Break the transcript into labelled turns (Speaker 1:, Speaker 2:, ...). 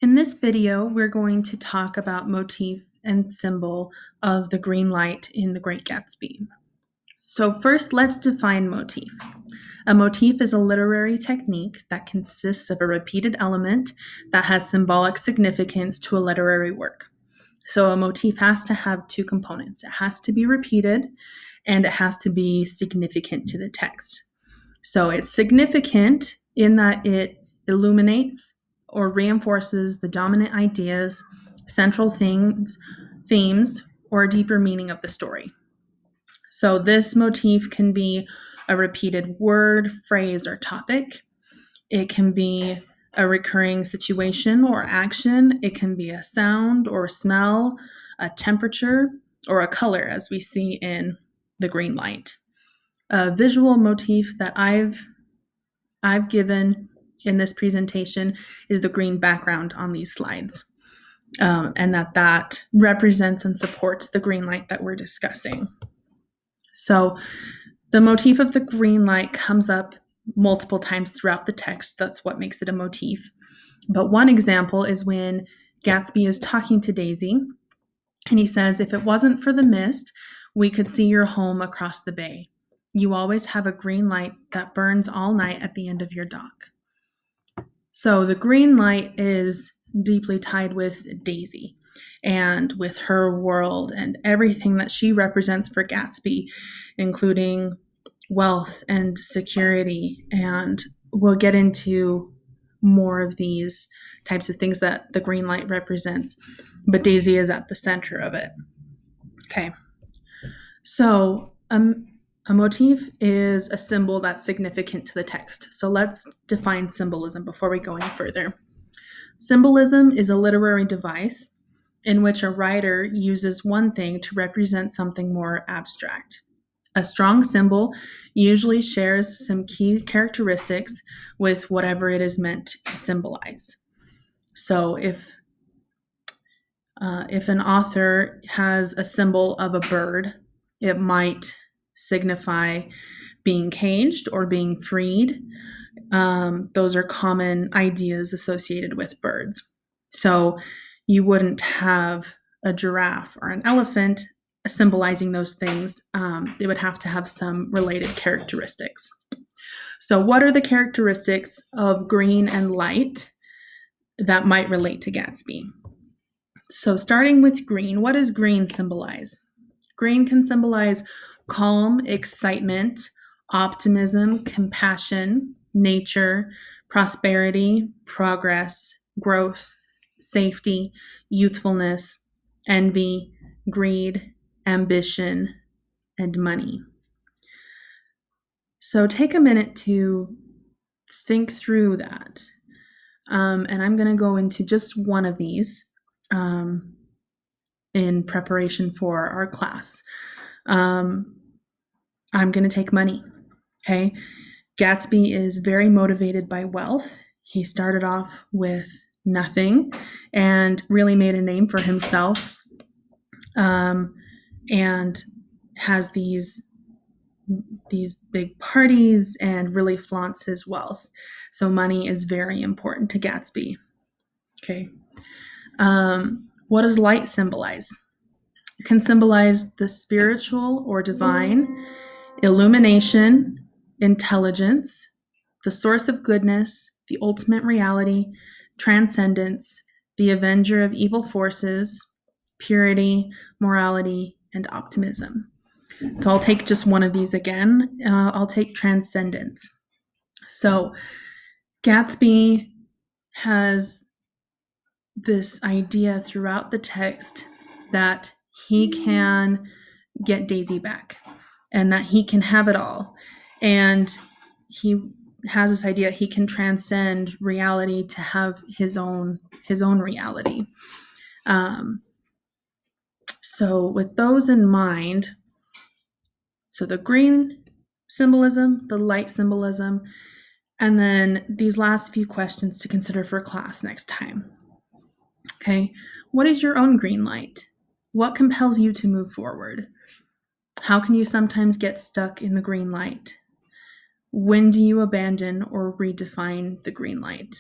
Speaker 1: In this video, we're going to talk about motif and symbol of the green light in The Great Gatsby. So first, let's define motif. A motif is a literary technique that consists of a repeated element that has symbolic significance to a literary work. So a motif has to have two components. It has to be repeated and it has to be significant to the text. So it's significant in that it illuminates or reinforces the dominant ideas, central themes, or a deeper meaning of the story. So this motif can be a repeated word, phrase, or topic. It can be a recurring situation or action. It can be a sound or smell, a temperature, or a color, as we see in the green light. A visual motif that I've given in this presentation is the green background on these slides, and that represents and supports the green light that we're discussing. So the motif of the green light comes up multiple times throughout the text. That's what makes it a motif. But one example is when Gatsby is talking to Daisy, and he says, "If it wasn't for the mist, we could see your home across the bay. You always have a green light that burns all night at the end of your dock." So the green light is deeply tied with Daisy and with her world and everything that she represents for Gatsby, including wealth and security. And we'll get into more of these types of things that the green light represents, but Daisy is at the center of it. Okay. So a motif is a symbol that's significant to the text. So let's define symbolism before we go any further. Symbolism is a literary device in which a writer uses one thing to represent something more abstract. A strong symbol usually shares some key characteristics with whatever it is meant to symbolize. So if an author has a symbol of a bird, it might signify being caged or being freed. Those are common ideas associated with birds. So you wouldn't have a giraffe or an elephant symbolizing those things. They would have to have some related characteristics. So what are the characteristics of green and light that might relate to Gatsby? So starting with green, what does green symbolize? Green can symbolize calm, excitement, optimism, compassion, nature, prosperity, progress, growth, safety, youthfulness, envy, greed, ambition, and money. So take a minute to think through that. And I'm going to go into just one of these in preparation for our class. I'm going to take money. Okay. Gatsby is very motivated by wealth. He started off with nothing and really made a name for himself, and has these big parties and really flaunts his wealth. So money is very important to Gatsby. Okay. What does light symbolize? It can symbolize the spiritual or divine, illumination, intelligence, the source of goodness, the ultimate reality, transcendence, the avenger of evil forces, purity, morality, and optimism. So I'll take just one of these again. I'll take transcendence. So Gatsby has this idea throughout the text that he can get Daisy back and that he can have it all. And he has this idea he can transcend reality to have his own reality. So with those in mind, so the green symbolism, the light symbolism, and then these last few questions to consider for class next time. Okay, what is your own green light? What compels you to move forward? How can you sometimes get stuck in the green light? When do you abandon or redefine the green light?